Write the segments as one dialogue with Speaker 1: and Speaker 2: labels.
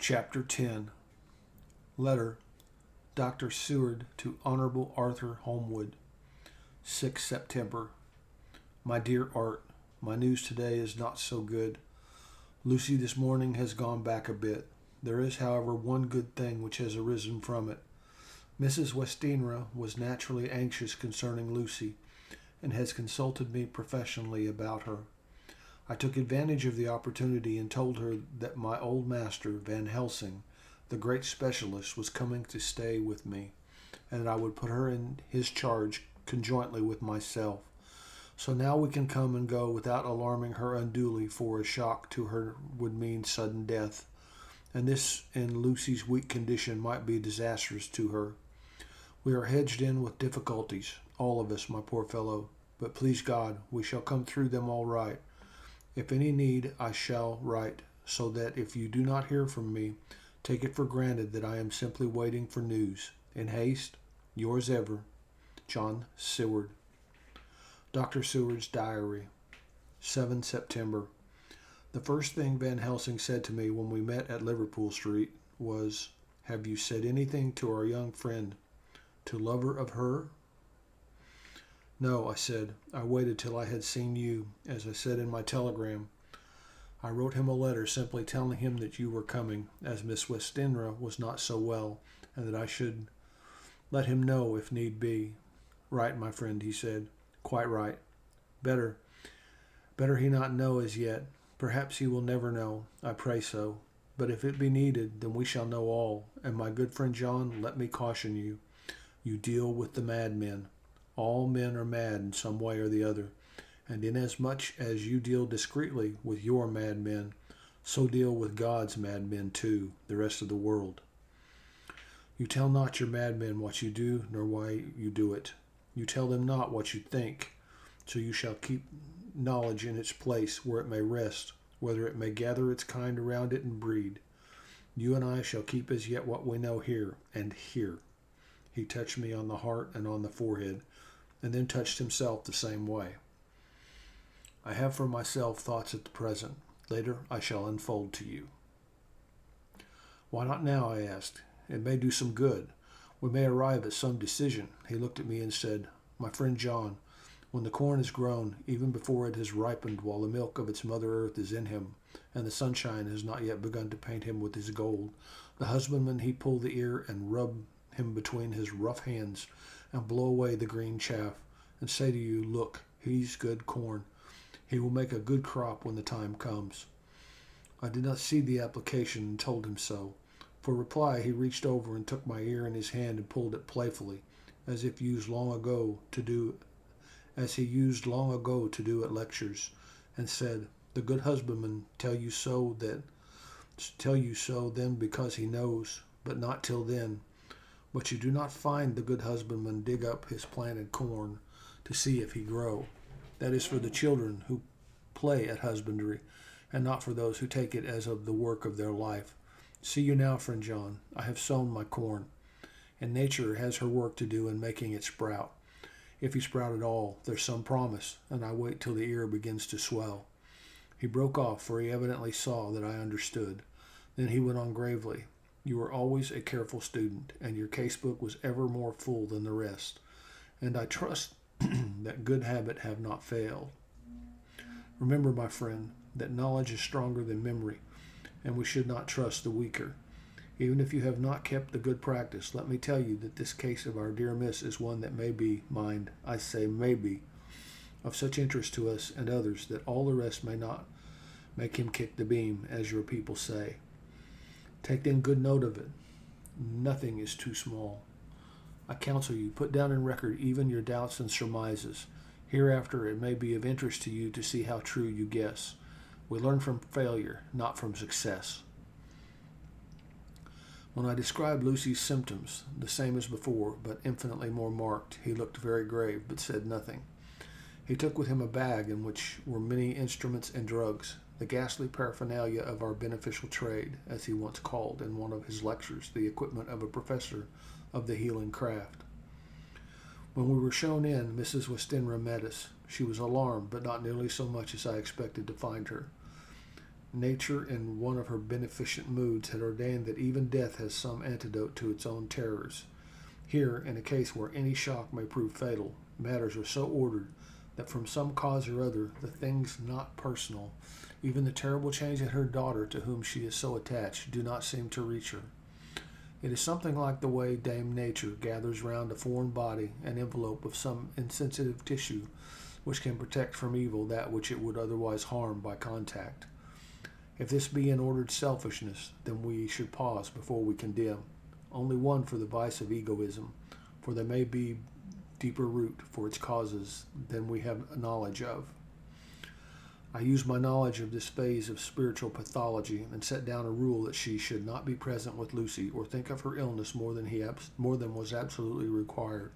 Speaker 1: Chapter 10. Letter, Dr. Seward to Honorable Arthur Holmwood, 6 September. My dear Art, my news today is not so good. Lucy this morning has gone back a bit. There is, however, one good thing which has arisen from it. Mrs. Westenra was naturally anxious concerning Lucy, and has consulted me professionally about her. I took advantage of the opportunity and told her that my old master, Van Helsing, the great specialist, was coming to stay with me, and that I would put her in his charge conjointly with myself. So now we can come and go without alarming her unduly, for a shock to her would mean sudden death, and this in Lucy's weak condition might be disastrous to her. We are hedged in with difficulties, all of us, my poor fellow, but please God, we shall come through them all right. If any need, I shall write, so that if you do not hear from me, take it for granted that I am simply waiting for news. In haste, yours ever, John Seward. Dr. Seward's Diary, 7 September. The first thing Van Helsing said to me when we met at Liverpool Street was, "Have you said anything to our young friend, to lover of her?" "No," I said. "I waited till I had seen you, as I said in my telegram. I wrote him a letter simply telling him that you were coming, as Miss Westenra was not so well, and that I should let him know if need be." "Right, my friend," he said. "Quite right. Better he not know as yet. Perhaps he will never know. I pray so. But if it be needed, then we shall know all. And my good friend John, let me caution you. You deal with the madmen. All men are mad in some way or the other, and inasmuch as you deal discreetly with your madmen, so deal with God's madmen too, the rest of the world. You tell not your madmen what you do, nor why you do it. You tell them not what you think, so you shall keep knowledge in its place where it may rest, whether it may gather its kind around it and breed. You and I shall keep as yet what we know here, and here." He touched me on the heart and on the forehead, and then touched himself the same way. "I have for myself thoughts at the present. Later I shall unfold to you." "Why not now?" I asked. "It may do some good. We may arrive at some decision." He looked at me and said, "My friend John, when the corn is grown, even before it has ripened while the milk of its mother earth is in him, and the sunshine has not yet begun to paint him with his gold, the husbandman he pull the ear and rub him between his rough hands, and blow away the green chaff, and say to you, 'Look, he's good corn. He will make a good crop when the time comes.'" I did not see the application and told him so. For reply, he reached over and took my ear in his hand and pulled it playfully, as he used long ago to do at lectures, and said, "The good husbandman tell you so then because he knows, but not till then. But you do not find the good husbandman dig up his planted corn to see if he grow. That is for the children who play at husbandry, and not for those who take it as of the work of their life. See you now, friend John, I have sown my corn, and nature has her work to do in making it sprout. If he sprout at all, there's some promise, and I wait till the ear begins to swell." He broke off, for he evidently saw that I understood. Then he went on gravely, "You were always a careful student, and your casebook was ever more full than the rest, and I trust that good habit have not failed. Remember, my friend, that knowledge is stronger than memory, and we should not trust the weaker. Even if you have not kept the good practice, let me tell you that this case of our dear miss is one that may be, mind, I say may be, of such interest to us and others that all the rest may not make him kick the beam, as your people say. Take then good note of it. Nothing is too small. I counsel you, put down in record even your doubts and surmises. Hereafter it may be of interest to you to see how true you guess. We learn from failure, not from success." When I described Lucy's symptoms, the same as before, but infinitely more marked, he looked very grave, but said nothing. He took with him a bag in which were many instruments and drugs, the ghastly paraphernalia of our beneficial trade, as he once called in one of his lectures the equipment of a professor of the healing craft. When we were shown in, Mrs. Westenra met us. She was alarmed, but not nearly so much as I expected to find her. Nature, in one of her beneficent moods, had ordained that even death has some antidote to its own terrors. Here, in a case where any shock may prove fatal, matters are so ordered that from some cause or other, the things not personal, even the terrible change in her daughter to whom she is so attached, do not seem to reach her. It is something like the way Dame Nature gathers round a foreign body an envelope of some insensitive tissue which can protect from evil that which it would otherwise harm by contact. If this be an ordered selfishness, then we should pause before we condemn. Only one for the vice of egoism, for there may be deeper root for its causes than we have knowledge of. I used my knowledge of this phase of spiritual pathology and set down a rule that she should not be present with Lucy or think of her illness more than was absolutely required.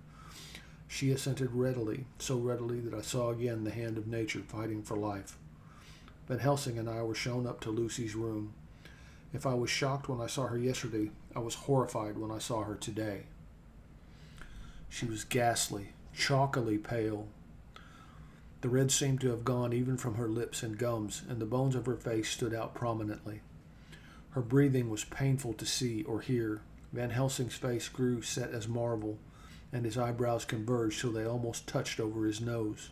Speaker 1: She assented readily, so readily that I saw again the hand of nature fighting for life. Van Helsing and I were shown up to Lucy's room. If I was shocked when I saw her yesterday, I was horrified when I saw her today. She was ghastly, chalkily pale. The red seemed to have gone even from her lips and gums, and the bones of her face stood out prominently. Her breathing was painful to see or hear. Van Helsing's face grew set as marble, and his eyebrows converged till they almost touched over his nose.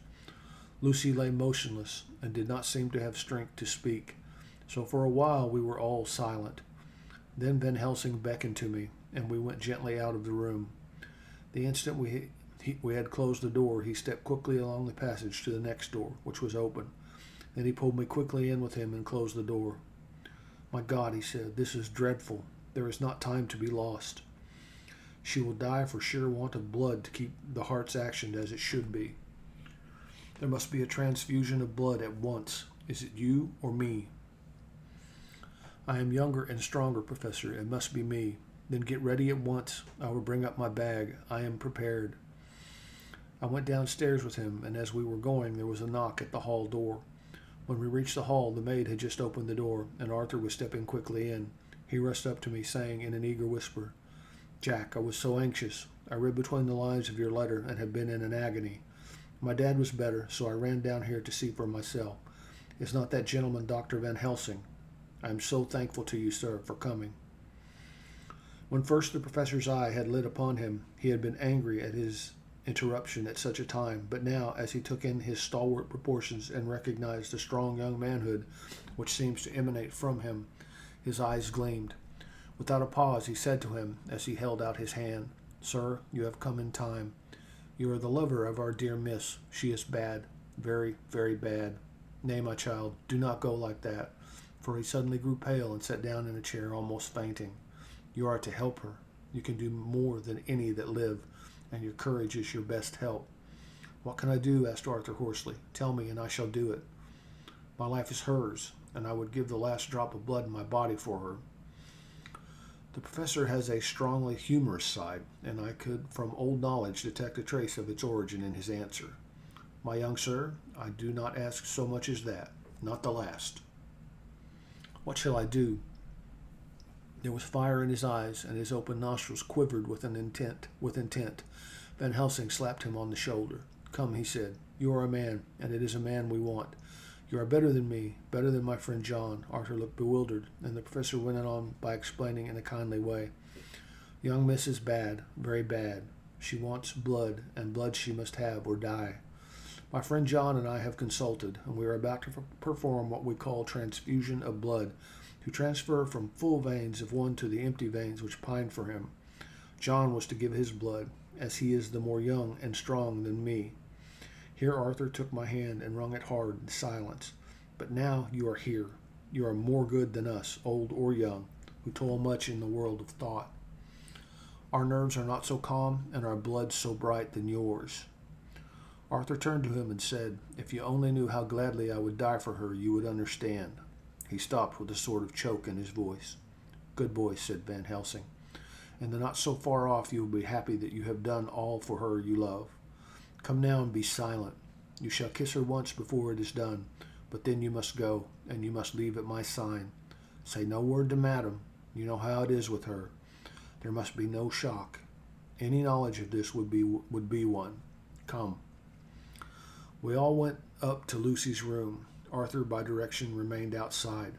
Speaker 1: Lucy lay motionless and did not seem to have strength to speak, so for a while we were all silent. Then Van Helsing beckoned to me, and we went gently out of the room. The instant we had closed the door, he stepped quickly along the passage to the next door, which was open. Then he pulled me quickly in with him and closed the door. "My God," he said, "this is dreadful. There is not time to be lost. She will die for sheer want of blood to keep the heart's action as it should be. There must be a transfusion of blood at once. Is it you or me?" "I am younger and stronger, Professor. It must be me." "Then get ready at once. I will bring up my bag. I am prepared." I went downstairs with him, and as we were going, there was a knock at the hall door. When we reached the hall, the maid had just opened the door, and Arthur was stepping quickly in. He rushed up to me, saying in an eager whisper, "Jack, I was so anxious. I read between the lines of your letter and have been in an agony. My dad was better, so I ran down here to see for myself. Is not that gentleman Dr. Van Helsing? I am so thankful to you, sir, for coming." When first the professor's eye had lit upon him, he had been angry at his interruption at such a time, but now, as he took in his stalwart proportions and recognized the strong young manhood which seems to emanate from him, his eyes gleamed. Without a pause, he said to him, as he held out his hand, "Sir, you have come in time. You are the lover of our dear Miss. She is bad, very, very bad. Nay, my child, do not go like that." For he suddenly grew pale and sat down in a chair, almost fainting. "You are to help her. You can do more than any that live, and your courage is your best help." "What can I do?" asked Arthur hoarsely. "Tell me, and I shall do it. My life is hers, and I would give the last drop of blood in my body for her." The professor has a strongly humorous side, and I could from old knowledge detect a trace of its origin in his answer. "My young sir, I do not ask so much as that. Not the last." "What shall I do?" There was fire in his eyes, and his open nostrils quivered with intent. Van Helsing slapped him on the shoulder. "Come," he said. "You are a man, and it is a man we want. You are better than me, better than my friend John." Arthur looked bewildered, and the professor went on by explaining in a kindly way. "Young Miss is bad, very bad. She wants blood, and blood she must have or die. My friend John and I have consulted, and we are about to perform what we call transfusion of blood, to transfer from full veins of one to the empty veins which pine for him. John was to give his blood, as he is the more young and strong than me." Here Arthur took my hand and wrung it hard in silence. "But now you are here. You are more good than us, old or young, who toil much in the world of thought. Our nerves are not so calm, and our blood so bright than yours." Arthur turned to him and said, "If you only knew how gladly I would die for her, you would understand." He stopped with a sort of choke in his voice. "Good boy," said Van Helsing. "In the not so far off you will be happy that you have done all for her you love. Come now and be silent. You shall kiss her once before it is done, but then you must go, and you must leave at my sign. Say no word to Madam. You know how it is with her. There must be no shock. Any knowledge of this would be one. Come." We all went up to Lucy's room. Arthur, by direction, remained outside.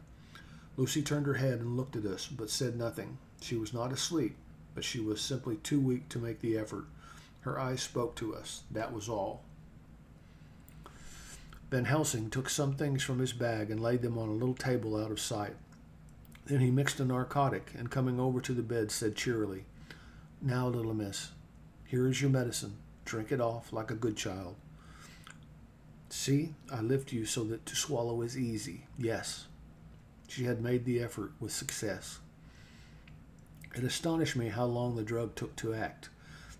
Speaker 1: Lucy turned her head and looked at us, but said nothing. She was not asleep, but she was simply too weak to make the effort. Her eyes spoke to us. That was all. Van Helsing took some things from his bag and laid them on a little table out of sight. Then he mixed a narcotic and, coming over to the bed, said cheerily, "Now, little miss, here is your medicine. Drink it off like a good child. See, I lift you so that to swallow is easy. Yes." She had made the effort with success. It astonished me how long the drug took to act.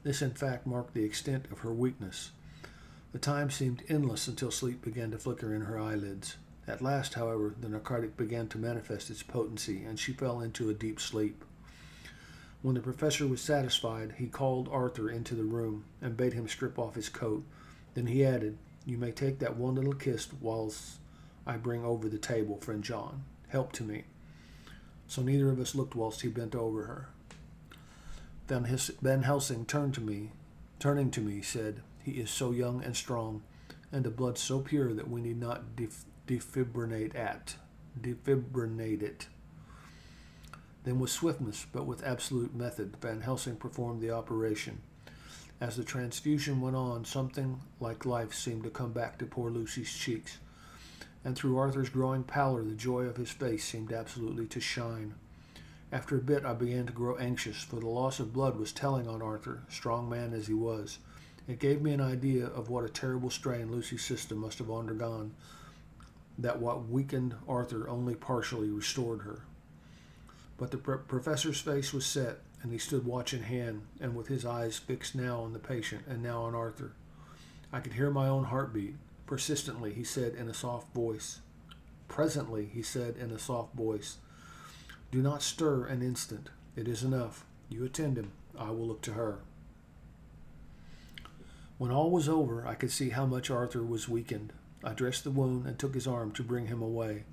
Speaker 1: This, in fact, marked the extent of her weakness. The time seemed endless until sleep began to flicker in her eyelids. At last, however, the narcotic began to manifest its potency, and she fell into a deep sleep. When the professor was satisfied, he called Arthur into the room and bade him strip off his coat. Then he added, "You may take that one little kiss whilst I bring over the table, friend John. Help to me." So neither of us looked whilst he bent over her. Van Helsing turning to me, said, "He is so young and strong, and the blood so pure that we need not defibrillate it." Then with swiftness, but with absolute method, Van Helsing performed the operation. As the transfusion went on, something like life seemed to come back to poor Lucy's cheeks, and through Arthur's growing pallor the joy of his face seemed absolutely to shine. After a bit I began to grow anxious, for the loss of blood was telling on Arthur, strong man as he was. It gave me an idea of what a terrible strain Lucy's system must have undergone, that what weakened Arthur only partially restored her. But the professor's face was set, and he stood watch in hand, and with his eyes fixed now on the patient and now on Arthur. I could hear my own heartbeat. Persistently, he said in a soft voice. Presently, he said in a soft voice, "Do not stir an instant. It is enough. You attend him. I will look to her." When all was over, I could see how much Arthur was weakened. I dressed the wound and took his arm to bring him away.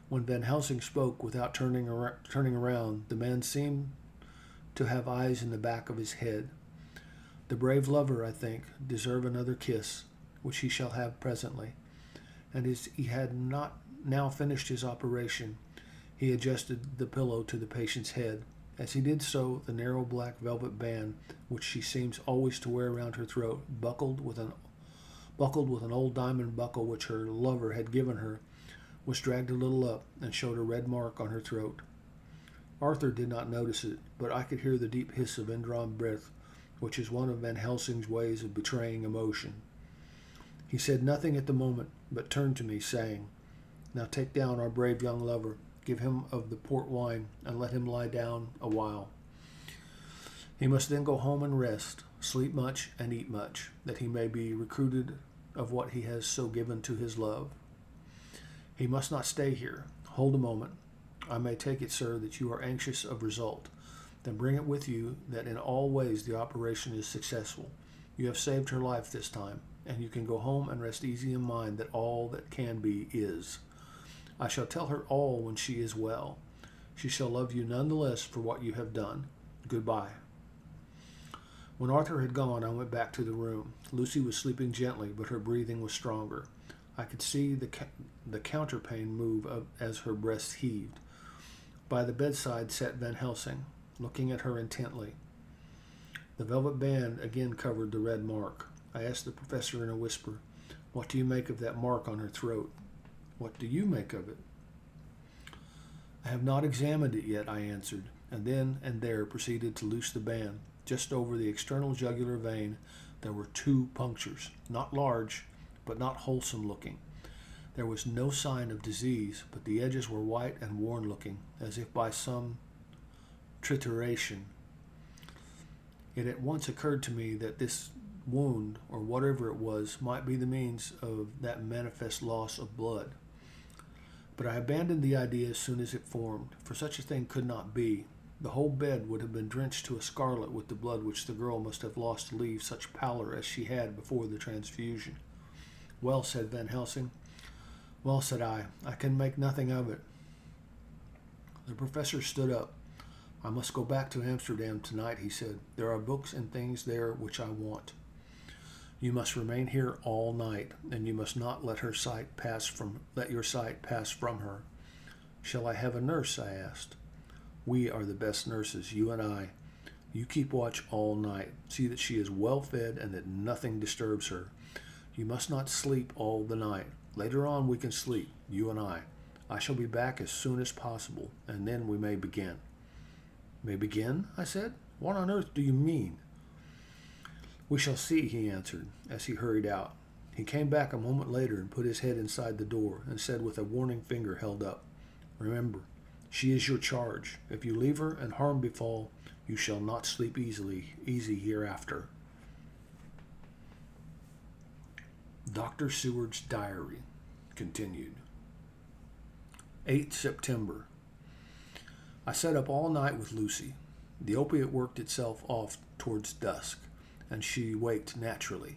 Speaker 1: When Van Helsing spoke without turning around, the man seemed to have eyes in the back of his head. "The brave lover, I think, deserve another kiss, which he shall have presently." And as he had not now finished his operation, he adjusted the pillow to the patient's head. As he did so, the narrow black velvet band, which she seems always to wear round her throat, buckled with an old diamond buckle which her lover had given her, was dragged a little up and showed a red mark on her throat. Arthur did not notice it, but I could hear the deep hiss of indrawn breath, which is one of Van Helsing's ways of betraying emotion. He said nothing at the moment, but turned to me, saying, "Now take down our brave young lover, give him of the port wine, and let him lie down a while. He must then go home and rest, sleep much and eat much, that he may be recruited of what he has so given to his love. He must not stay here. Hold a moment. I may take it, sir, that you are anxious of result. Then bring it with you that in all ways the operation is successful. You have saved her life this time, and you can go home and rest easy in mind that all that can be is. I shall tell her all when she is well. She shall love you none the less for what you have done. Goodbye." When Arthur had gone, I went back to the room. Lucy was sleeping gently, but her breathing was stronger. I could see the counterpane move as her breast heaved. By the bedside sat Van Helsing, looking at her intently. The velvet band again covered the red mark. I asked the professor in a whisper, "What do you make of that mark on her throat?" "What do you make of it?" "I have not examined it yet," I answered, and then and there proceeded to loose the band. Just over the external jugular vein there were 2 punctures, not large, but not wholesome looking. There was no sign of disease, but the edges were white and worn looking, as if by some trituration. It at once occurred to me that this wound, or whatever it was, might be the means of that manifest loss of blood. But I abandoned the idea as soon as it formed, for such a thing could not be. The whole bed would have been drenched to a scarlet with the blood which the girl must have lost to leave such pallor as she had before the transfusion. "Well," said Van Helsing. "Well," said I can make nothing of it." The professor stood up. "I must go back to Amsterdam tonight," he said. "There are books and things there which I want. You must remain here all night, and you must not let your sight pass from her. Shall I have a nurse? I asked. We are the best nurses, you and I. You keep watch all night. See that she is well fed and that nothing disturbs her. You must not sleep all the night. Later on we can sleep, you and I. I shall be back as soon as possible, and then we may begin. May begin? I said. What on earth do you mean? We shall see, he answered, as he hurried out. He came back a moment later and put his head inside the door and said with a warning finger held up, Remember, she is your charge. If you leave her and harm befall, you shall not sleep easy hereafter. Dr. Seward's diary continued. 8 September. I sat up all night with Lucy. The opiate worked itself off towards dusk, and she waked naturally.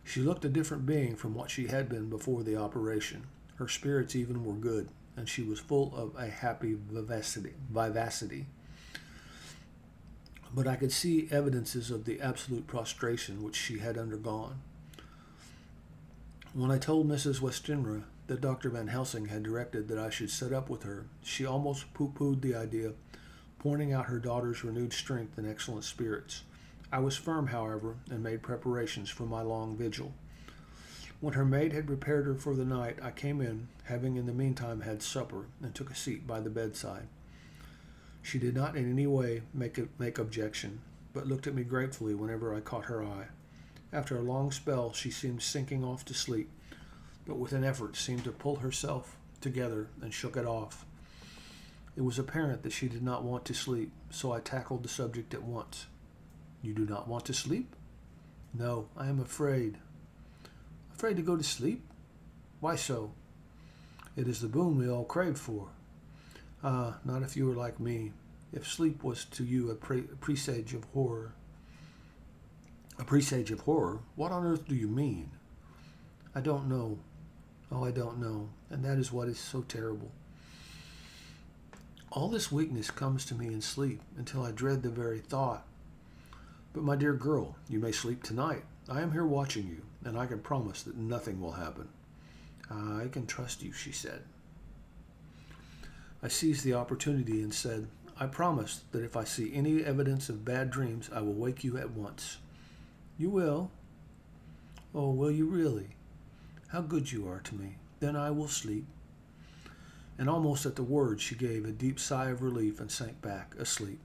Speaker 1: She looked a different being from what she had been before the operation. Her spirits even were good, and she was full of a happy vivacity. But I could see evidences of the absolute prostration which she had undergone. When I told Mrs. Westenra that Dr. Van Helsing had directed that I should sit up with her, she almost pooh-poohed the idea, pointing out her daughter's renewed strength and excellent spirits. I was firm, however, and made preparations for my long vigil. When her maid had prepared her for the night, I came in, having in the meantime had supper, and took a seat by the bedside. She did not in any way make objection, but looked at me gratefully whenever I caught her eye. After a long spell, she seemed sinking off to sleep, but with an effort seemed to pull herself together and shook it off. It was apparent that she did not want to sleep, so I tackled the subject at once. You do not want to sleep? No, I am afraid. Afraid to go to sleep? Why so? It is the boon we all crave for. Ah, not if you were like me. If sleep was to you a presage of horror. A presage of horror? What on earth do you mean? I don't know. Oh, I don't know. And that is what is so terrible. All this weakness comes to me in sleep until I dread the very thought. But my dear girl, you may sleep tonight. I am here watching you, and I can promise that nothing will happen. I can trust you, she said. I seized the opportunity and said, I promise that if I see any evidence of bad dreams, I will wake you at once. You will? Oh, will you really? How good you are to me. Then I will sleep. And almost at the word she gave a deep sigh of relief and sank back, asleep.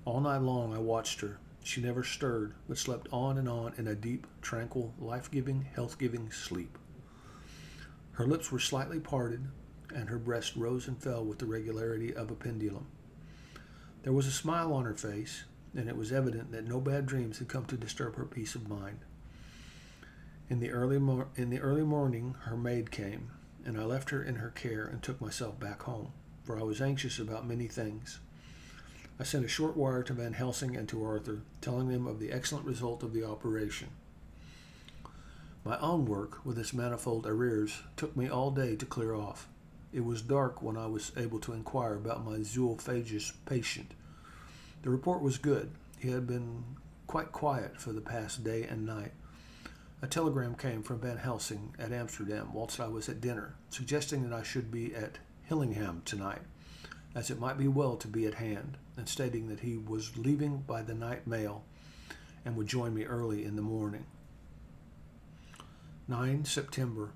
Speaker 1: All night long I watched her. She never stirred, but slept on in a deep, tranquil, life-giving, health-giving sleep. Her lips were slightly parted, and her breast rose and fell with the regularity of a pendulum. There was a smile on her face, and it was evident that no bad dreams had come to disturb her peace of mind. In the early morning, her maid came, and I left her in her care and took myself back home, for I was anxious about many things. I sent a short wire to Van Helsing and to Arthur, telling them of the excellent result of the operation. My own work, with its manifold arrears, took me all day to clear off. It was dark when I was able to inquire about my zoophagous patient. The report was good. He had been quite quiet for the past day and night. A telegram came from Van Helsing at Amsterdam whilst I was at dinner, suggesting that I should be at Hillingham tonight, as it might be well to be at hand, and stating that he was leaving by the night mail and would join me early in the morning. 9 September.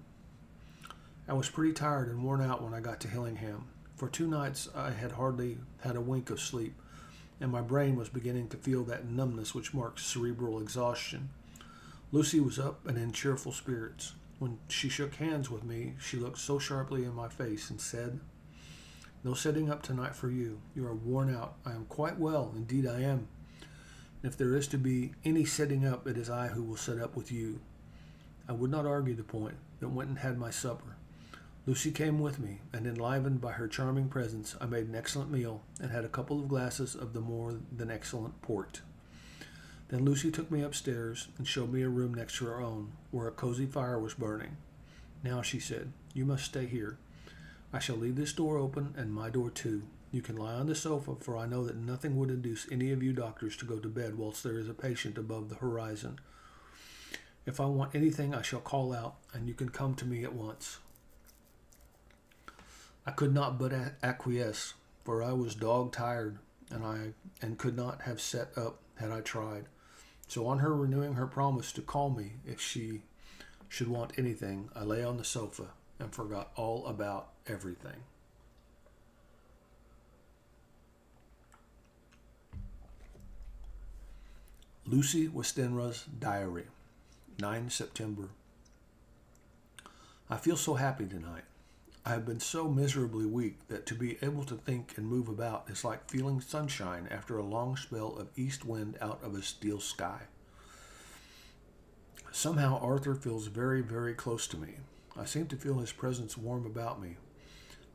Speaker 1: I was pretty tired and worn out when I got to Hillingham. For 2 nights I had hardly had a wink of sleep, and my brain was beginning to feel that numbness which marks cerebral exhaustion. Lucy was up and in cheerful spirits. When she shook hands with me, she looked so sharply in my face and said, No sitting up tonight for you. You are worn out. I am quite well. Indeed I am. If there is to be any sitting up, it is I who will sit up with you. I would not argue the point, but went and had my supper. Lucy came with me, and enlivened by her charming presence, I made an excellent meal and had a couple of glasses of the more than excellent port. Then Lucy took me upstairs and showed me a room next to her own, where a cozy fire was burning. Now, she said, you must stay here. I shall leave this door open and my door too. You can lie on the sofa, for I know that nothing would induce any of you doctors to go to bed whilst there is a patient above the horizon. If I want anything, I shall call out, and you can come to me at once. I could not but acquiesce, for I was dog tired, and could not have sat up had I tried. So on her renewing her promise to call me if she should want anything, I lay on the sofa and forgot all about everything. Lucy Westenra's Diary, 9 September. I feel so happy tonight. I have been so miserably weak that to be able to think and move about is like feeling sunshine after a long spell of east wind out of a steel sky. Somehow Arthur feels very, very close to me. I seem to feel his presence warm about me.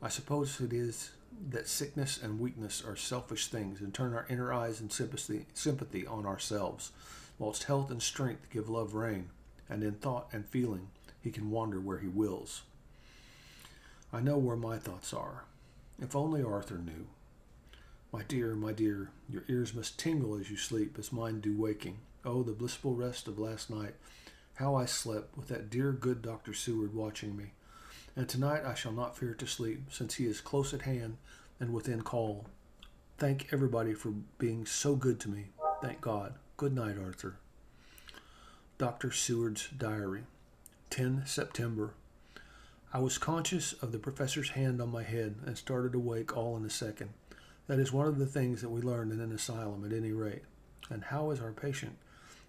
Speaker 1: I suppose it is that sickness and weakness are selfish things and turn our inner eyes and sympathy on ourselves, whilst health and strength give love rein, and in thought and feeling he can wander where he wills. I know where my thoughts are. If only Arthur knew. My dear, your ears must tingle as you sleep, as mine do waking. Oh, the blissful rest of last night. How I slept, with that dear good Dr. Seward watching me. And tonight I shall not fear to sleep, since he is close at hand and within call. Thank everybody for being so good to me. Thank God. Good night, Arthur. Dr. Seward's Diary, 10 September. I was conscious of the professor's hand on my head and started awake all in a second. That is one of the things that we learn in an asylum at any rate. And how is our patient?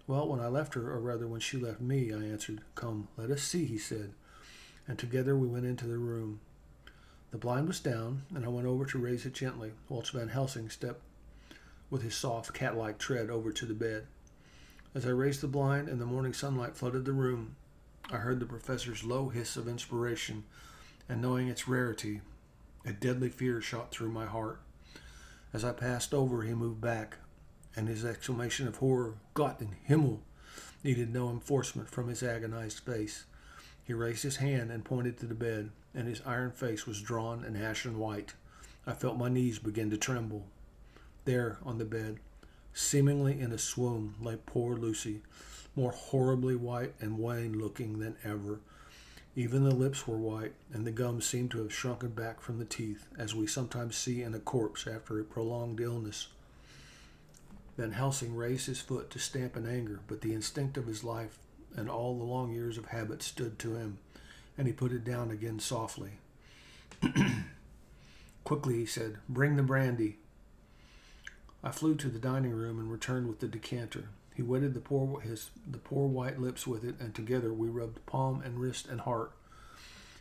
Speaker 1: Well, when I left her, or rather when she left me, I answered, "Come, let us see," he said. And together we went into the room. The blind was down, and I went over to raise it gently, whilst Van Helsing stepped with his soft, cat-like tread over to the bed. As I raised the blind and the morning sunlight flooded the room, I heard the professor's low hiss of inspiration, and knowing its rarity, a deadly fear shot through my heart. As I passed over, he moved back, and his exclamation of horror, "Gott in Himmel," needed no enforcement from his agonized face. He raised his hand and pointed to the bed, and his iron face was drawn and ashen white. I felt my knees begin to tremble. There, on the bed, seemingly in a swoon, lay poor Lucy, more horribly white and wan-looking than ever. Even the lips were white, and the gums seemed to have shrunken back from the teeth, as we sometimes see in a corpse after a prolonged illness. Van Helsing raised his foot to stamp in anger, but the instinct of his life and all the long years of habit stood to him, and he put it down again softly. Quickly, he said, "Bring the brandy." I flew to the dining room and returned with the decanter. He wetted the poor white lips with it, and together we rubbed palm and wrist and heart.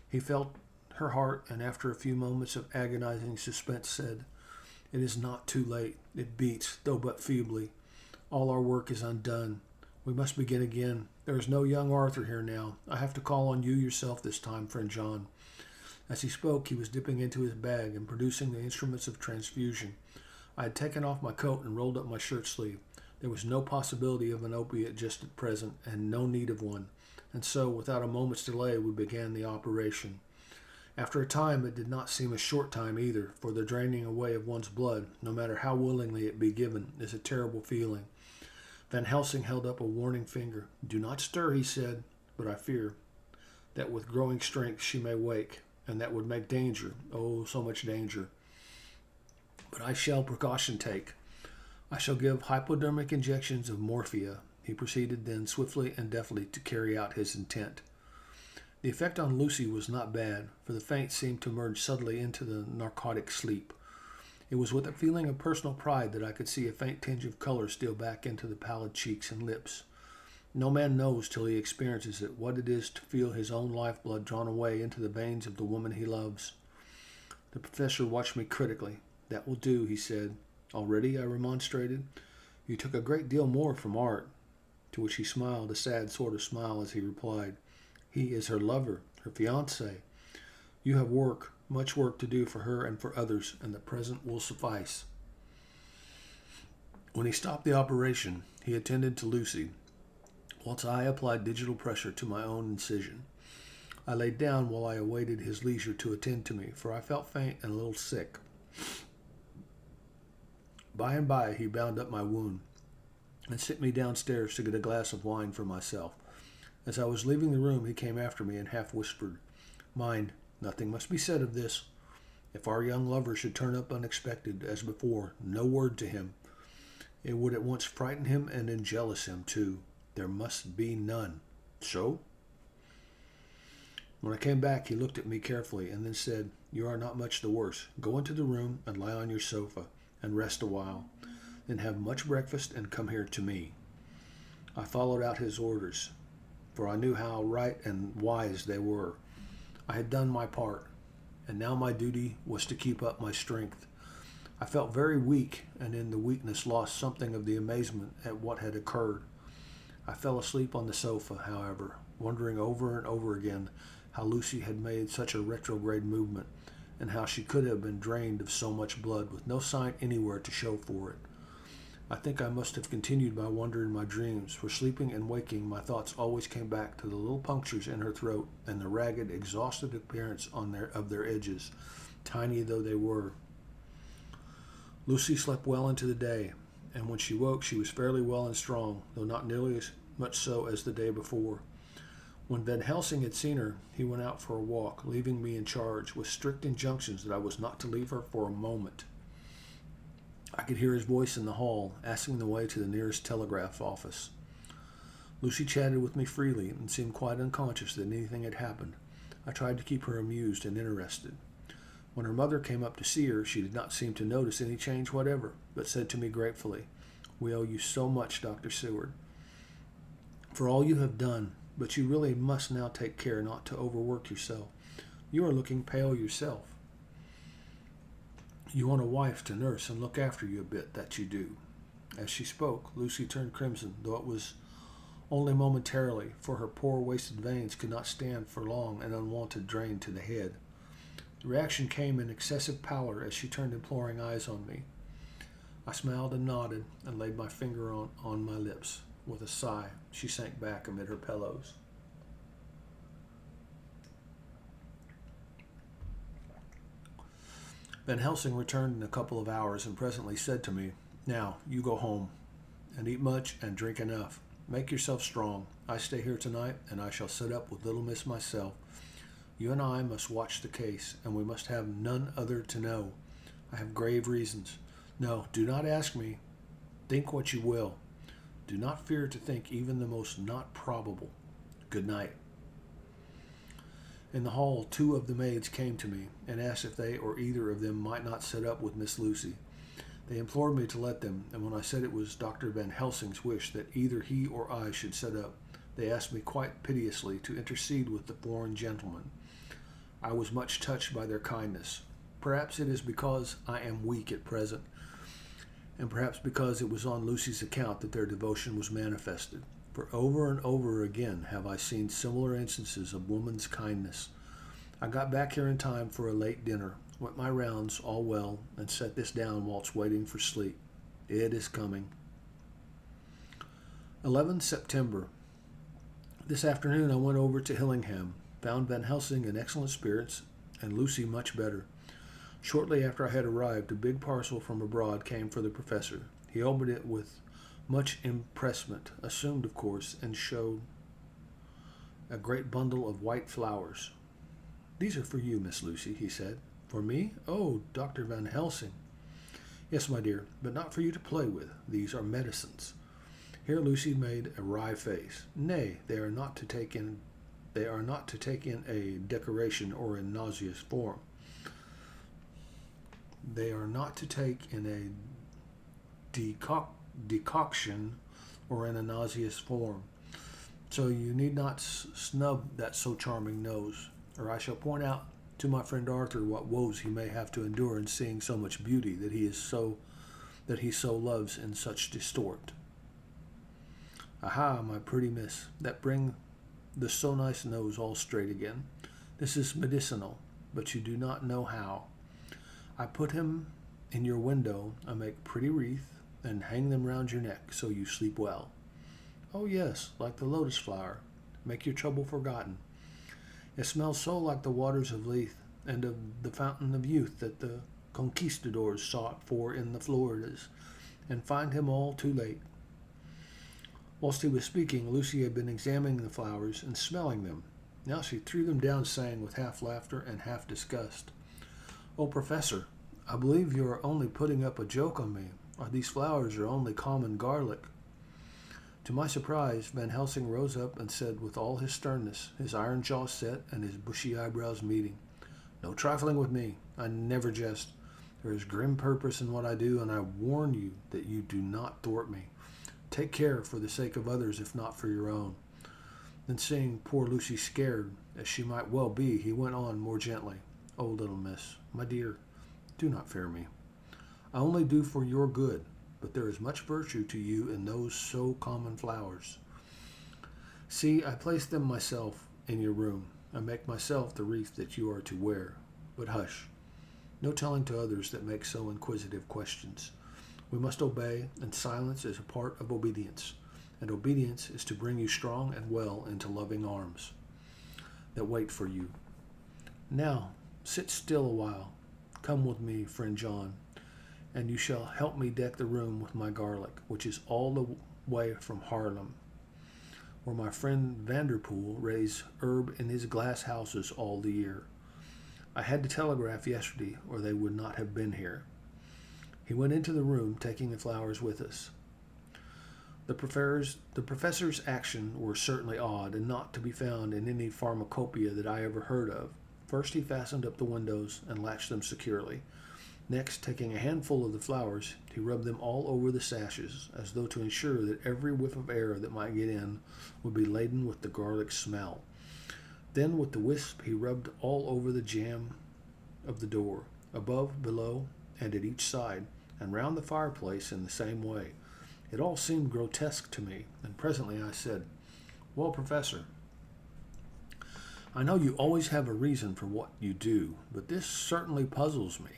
Speaker 1: He felt her heart, and after a few moments of agonizing suspense said, "It is not too late. It beats, though but feebly. All our work is undone. We must begin again. There is no young Arthur here now. I have to call on you yourself this time, friend John." As he spoke, he was dipping into his bag and producing the instruments of transfusion. I had taken off my coat and rolled up my shirt sleeve. There was no possibility of an opiate just at present, and no need of one, and so, without a moment's delay, we began the operation. After a time, it did not seem a short time either, for the draining away of one's blood, no matter how willingly it be given, is a terrible feeling. Van Helsing held up a warning finger. "Do not stir," he said, "but I fear that with growing strength she may wake, and that would make danger, oh, so much danger. But I shall precaution take. I shall give hypodermic injections of morphia." He proceeded then swiftly and deftly to carry out his intent. The effect on Lucy was not bad, for the faint seemed to merge subtly into the narcotic sleep. It was with a feeling of personal pride that I could see a faint tinge of color steal back into the pallid cheeks and lips. No man knows till he experiences it what it is to feel his own lifeblood drawn away into the veins of the woman he loves. The professor watched me critically. "That will do," he said. "Already?" I remonstrated. "You took a great deal more from Art." To which he smiled, a sad sort of smile, as he replied, "He is her lover, her fiancé. You have work, much work to do for her and for others, and the present will suffice." When he stopped the operation, he attended to Lucy, whilst I applied digital pressure to my own incision. I laid down while I awaited his leisure to attend to me, for I felt faint and a little sick. By and by he bound up my wound and sent me downstairs to get a glass of wine for myself. As I was leaving the room, he came after me and half whispered, "Mind, nothing must be said of this." If our young lover should turn up unexpected, as before, no word to him, it would at once frighten him and then jealous him, too. There must be none. So? When I came back, he looked at me carefully and then said, "You are not much the worse. Go into the room and lie on your sofa and rest a while. Then have much breakfast and come here to me." I followed out his orders, for I knew how right and wise they were. I had done my part, and now my duty was to keep up my strength. I felt very weak, and in the weakness lost something of the amazement at what had occurred. I fell asleep on the sofa, however, wondering over and over again how Lucy had made such a retrograde movement, and how she could have been drained of so much blood with no sign anywhere to show for it. I think I must have continued my wonder in my dreams, for sleeping and waking my thoughts always came back to the little punctures in her throat and the ragged, exhausted appearance of their edges, tiny though they were. Lucy slept well into the day, and when she woke she was fairly well and strong, though not nearly as much so as the day before. When Van Helsing had seen her, he went out for a walk, leaving me in charge, with strict injunctions that I was not to leave her for a moment. I could hear his voice in the hall, asking the way to the nearest telegraph office. Lucy chatted with me freely and seemed quite unconscious that anything had happened. I tried to keep her amused and interested. When her mother came up to see her, she did not seem to notice any change whatever, but said to me gratefully, "We owe you so much, Dr. Seward, for all you have done, but you really must now take care not to overwork yourself. You are looking pale yourself. You want a wife to nurse and look after you a bit, that you do." As she spoke, Lucy turned crimson, though it was only momentarily, for her poor wasted veins could not stand for long an unwonted drain to the head. The reaction came in excessive pallor as she turned imploring eyes on me. I smiled and nodded and laid my finger on my lips. With a sigh, she sank back amid her pillows. Van Helsing returned in a couple of hours and presently said to me, "Now, you go home, and eat much and drink enough. Make yourself strong. I stay here tonight, and I shall sit up with little miss myself. You and I must watch the case, and we must have none other to know. I have grave reasons. No, do not ask me. Think what you will. Do not fear to think even the most not probable. Good night." In the hall, 2 of the maids came to me and asked if they or either of them might not sit up with Miss Lucy. They implored me to let them, and when I said it was Dr. Van Helsing's wish that either he or I should sit up, they asked me quite piteously to intercede with the foreign gentleman. I was much touched by their kindness. Perhaps it is because I am weak at present, and perhaps because it was on Lucy's account that their devotion was manifested. For over and over again have I seen similar instances of woman's kindness. I got back here in time for a late dinner, went my rounds all well, and set this down whilst waiting for sleep. It is coming. 11 September. This afternoon I went over to Hillingham, found Van Helsing in excellent spirits, and Lucy much better. Shortly after I had arrived, a big parcel from abroad came for the professor. He opened it with much empressement, assumed of course, and showed a great bundle of white flowers. "These are for you, Miss Lucy," he said. "For me? Oh, Dr. Van Helsing." "Yes, my dear, but not for you to play with. These are medicines." Here Lucy made a wry face. "Nay, they are not to take in a decoration or in nauseous form. They are not to take in a decoction or in a nauseous form. So you need not snub that so charming nose, or I shall point out to my friend Arthur what woes he may have to endure in seeing so much beauty that he so loves in such distort. Aha, my pretty miss, that bring the so nice nose all straight again. This is medicinal, but you do not know how. I put him in your window, I make pretty wreath, and hang them round your neck, so you sleep well. Oh yes, like the lotus flower. Make your trouble forgotten. It smells so like the waters of Lethe, and of the fountain of youth that the conquistadors sought for in the Floridas, and find him all too late." Whilst he was speaking, Lucy had been examining the flowers and smelling them. Now she threw them down, saying with half laughter and half disgust, Oh, Professor, I believe you are only putting up a joke on me, or these flowers are only common garlic. To my surprise, Van Helsing rose up and said with all his sternness, his iron jaw set and his bushy eyebrows meeting, "No trifling with me. I never jest. There is grim purpose in what I do, and I warn you that you do not thwart me. Take care for the sake of others, if not for your own." Then seeing poor Lucy scared, as she might well be, he went on more gently. "Oh, little miss, my dear, do not fear me. I only do for your good, but there is much virtue to you in those so common flowers. See, I place them myself in your room. I make myself the wreath that you are to wear. But hush, no telling to others that make so inquisitive questions. We must obey, and silence is a part of obedience, and obedience is to bring you strong and well into loving arms that wait for you. Now, sit still a while. Come with me, friend John, and you shall help me deck the room with my garlic, which is all the way from Haarlem, where my friend Vanderpool raised herb in his glass houses all the year. I had to telegraph yesterday, or they would not have been here." He went into the room, taking the flowers with us. The professor's actions were certainly odd, and not to be found in any pharmacopoeia that I ever heard of. First he fastened up the windows and latched them securely. Next, taking a handful of the flowers, he rubbed them all over the sashes, as though to ensure that every whiff of air that might get in would be laden with the garlic smell. Then with the wisp he rubbed all over the jamb of the door, above, below, and at each side, and round the fireplace in the same way. It all seemed grotesque to me, and presently I said, "Well, Professor, I know you always have a reason for what you do, but this certainly puzzles me.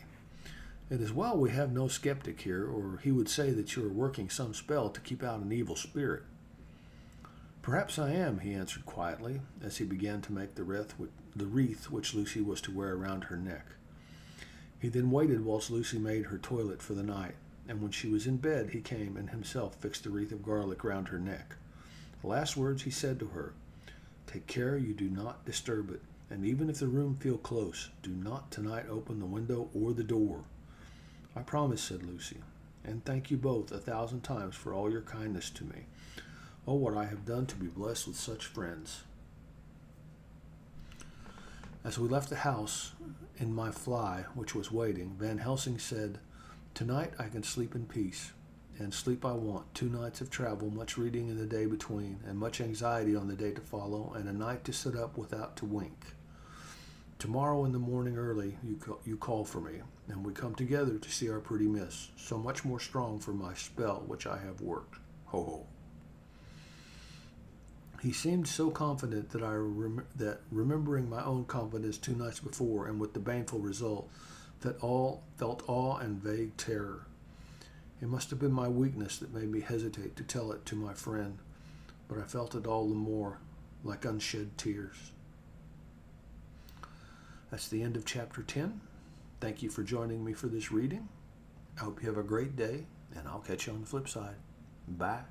Speaker 1: It is well we have no skeptic here, or he would say that you are working some spell to keep out an evil spirit." "Perhaps I am," he answered quietly, as he began to make the wreath which Lucy was to wear around her neck. He then waited whilst Lucy made her toilet for the night, and when she was in bed he came and himself fixed the wreath of garlic round her neck. The last words he said to her, "Take care you do not disturb it, and even if the room feel close, do not tonight open the window or the door." "I promise," said Lucy, "and thank you both 1,000 times for all your kindness to me. Oh, what I have done to be blessed with such friends." As we left the house in my fly, which was waiting, Van Helsing said, "Tonight I can sleep in peace, and sleep I want. 2 nights of travel, much reading in the day between, and much anxiety on the day to follow, and a night to sit up without to wink. Tomorrow in the morning early you call for me, and we come together to see our pretty miss, so much more strong for my spell which I have worked. Ho ho." He seemed so confident that remembering my own confidence 2 nights before, and with the baneful result, felt awe and vague terror. It must have been my weakness that made me hesitate to tell it to my friend, but I felt it all the more, like unshed tears. That's the end of chapter 10. Thank you for joining me for this reading. I hope you have a great day, and I'll catch you on the flip side. Bye.